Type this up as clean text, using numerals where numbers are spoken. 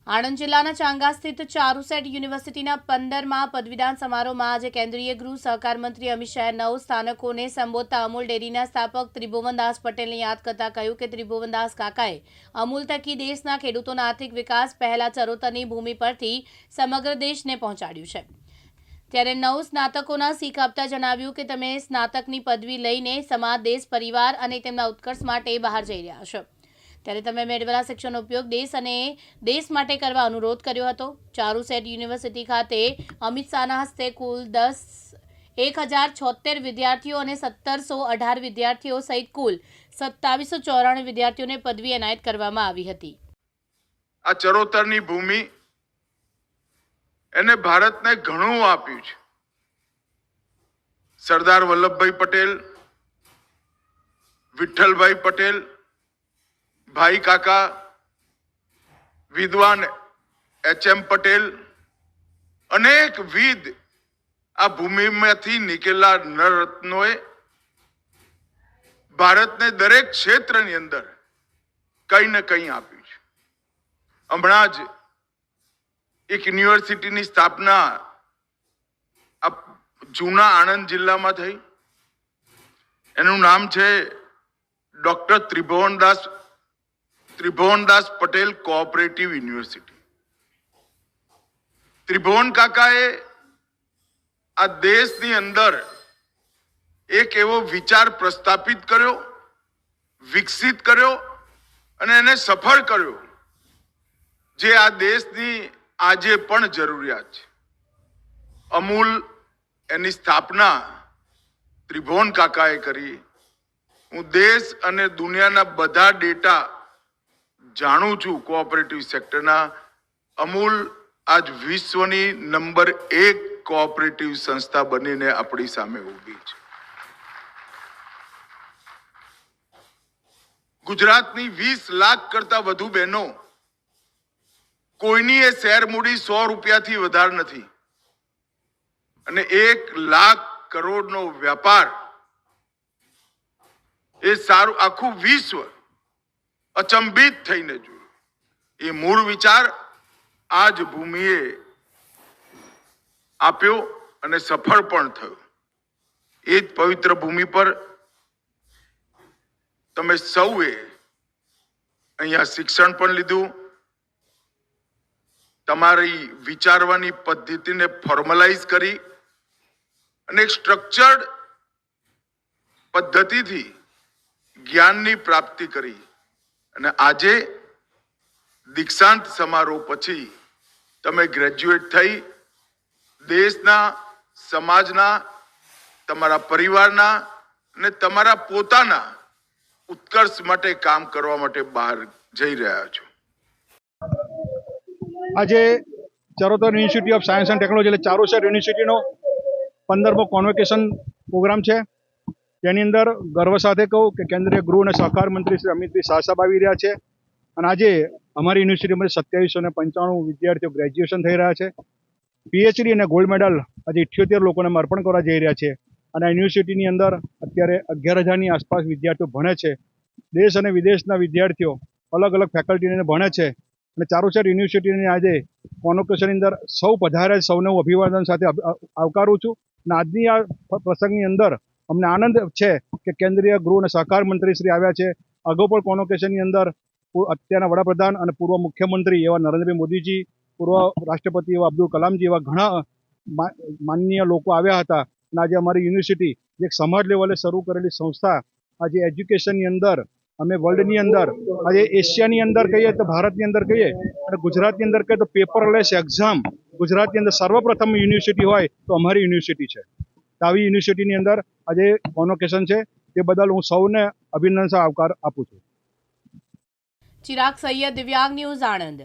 આણંદ જિલ્લાના ચાંગા સ્થિત ચારુસેટ યુનિવર્સિટીના 15મા પદવીદાન સમારોહમાં આજે કેન્દ્રીય ગૃહ સહકાર મંત્રી અમિત શાહે 9 સ્થાનકોને સંબોધતા અમૂલ ડેરીના સ્થાપક ત્રિભુવનદાસ પટેલને યાદ કરતા કહ્યું કે ત્રિભુવનદાસ કાકાએ અમૂલ થકી દેશના ખેડૂતોના આર્થિક વિકાસ પહેલા ચરોતરની ભૂમિ પરથી સમગ્ર દેશને પહોંચાડ્યું છે। ત્યારે 9 સ્નાતકોના શીખ આપતા જણાવ્યું કે તમે સ્નાતકની પદવી લઈને સમાજ, દેશ, પરિવાર અને તેમના ઉત્કર્ષ માટે બહાર જઈ રહ્યા છો। ત્યારે તમે મેળવેલા શિક્ષણનો ઉપયોગ દેશ અને દેશ માટે કરવા અનુરોધ કર્યો હતો। ચારુસેટ યુનિવર્સિટી ખાતે અમિત શાહના હસ્તે કુલ 1076 વિદ્યાર્થીઓ અને 1718 વિદ્યાર્થીઓ સહિત કુલ 2794 વિદ્યાર્થીઓને પદવી એનાયત કરવામાં આવી હતી। આ ચરોતરની ભૂમિ એને ભારતને ઘણું આપ્યું છે। સરદાર વલ્લભભાઈ પટેલ, વિઠ્ઠલભાઈ પટેલ, भाई काका, विद्वान एच.एम. पटेल, अनेक विद आ भूमि में निकलेला नररत्नोए भारत ने दरेक क्षेत्र ની અંદર કઈ ને કઈ આપ્યું છે। હમણાં જ એક યુનિવર્સિટીની સ્થાપના આ જૂના આણંદ જિલ્લામાં થઈ। એનું નામ છે doctor Tribhuvandas Patel cooperative university. Tribhuvan काकाए आ देशनी अंदर एक एवो विचार प्रस्थापित कर्यो, विकसित कर्यो अने एने सफल कर्यो जे आ देशनी आजे पण जरूरियात छे। अमूल एनी स्थापना त्रिभुवन काकाए करी। हूँ देश अने दुनियाना बधा डेटा जाणू छू। कोऑपरेटिव सेक्टरना अमूल आज विश्वनी नंबर 1 कोऑपरेटिव संस्था बनीने अपनी सामे ऊभी छे। गुजरातनी 20 लाख करता वधु बहनों कोईनी ए शेर मूडी 100 રૂપિયાથી વધાર નથી અને 1 લાખ કરોડનો વ્યાપાર એ સારું આખું વિશ્વ अचंबित थईने जोयो। ये मूળ विचार आज भूमिए आप्यो अने सफल पण थयो। ए ज पवित्र भूमि पर तमे सौए अहींया शिक्षण पण लीधुं। तमारी विचारवानी पद्धतिने फॉर्मलाइज करी अने एक स्ट्रक्चर्ड पद्धतिथी ज्ञाननी प्राप्ति करी અને આજે દીક્ષાંત સમારોહ પછી તમે ગ્રેજ્યુએટ થઈ દેશના, સમાજના, તમારા પરિવારના અને તમારા પોતાના ઉત્કર્ષ માટે કામ કરવા માટે બહાર જઈ રહ્યા છો। આજે Charotar university of science and technology એટલે ચારુસેટ યુનિવર્સિટીનો 15મો કોન્વોકેશન પ્રોગ્રામ છે। તેની અંદર ગર્વ સાથે કહું કે કેન્દ્રીય ગૃહ અને સહકાર મંત્રી શ્રી અમિતભાઈ શાહ સાહેબ આવી રહ્યા છે અને આજે અમારી યુનિવર્સિટીમાં 2795 વિદ્યાર્થીઓ ગ્રેજ્યુએશન થઈ રહ્યા છે। પીએચડી અને ગોલ્ડ મેડલ આજે 78 લોકોને અર્પણ કરવા જઈ રહ્યા છે અને આ યુનિવર્સિટીની અંદર અત્યારે 11,000ની આસપાસ વિદ્યાર્થીઓ ભણે છે। દેશ અને વિદેશના વિદ્યાર્થીઓ અલગ અલગ ફેકલ્ટીને ભણે છે અને ચારુસેટ યુનિવર્સિટીની આજે કોન્વોકેશનની અંદર સૌ પધાર્યા, સૌને હું અભિવાદન સાથે આવકારું છું અને આજની આ પ્રસંગની અંદર અમને આનંદ છે કે કેન્દ્રીય ગૃહ અને સહકાર મંત્રી શ્રી આવ્યા છે। અગાઉ પણ કોન્વોકેશનની અંદર અત્યારના વડાપ્રધાન અને પૂર્વ મુખ્યમંત્રી એવા નરેન્દ્રભાઈ મોદીજી, પૂર્વ રાષ્ટ્રપતિ એવા અબ્દુલ કલામજી એવા ઘણા માનનીય લોકો આવ્યા હતા અને આજે અમારી યુનિવર્સિટી એક સમાજ લેવલે શરૂ કરેલી સંસ્થા આજે એજ્યુકેશનની અંદર અમે વર્લ્ડની અંદર આજે એશિયાની અંદર કહીએ તો ભારતની અંદર કહીએ અને ગુજરાતની અંદર કહીએ તો પેપરલેસ એક્ઝામ ગુજરાતની અંદર સર્વપ્રથમ યુનિવર્સિટી હોય તો અમારી યુનિવર્સિટી છે। આવી યુનિવર્સિટીની અંદર આજે કોન્વોકેશન છે તે બદલ હું સૌને અભિનંદન આવકાર આપું છું। ચિરાગ સૈયદ, દિવ્યાંગ ન્યૂઝ, આણંદ।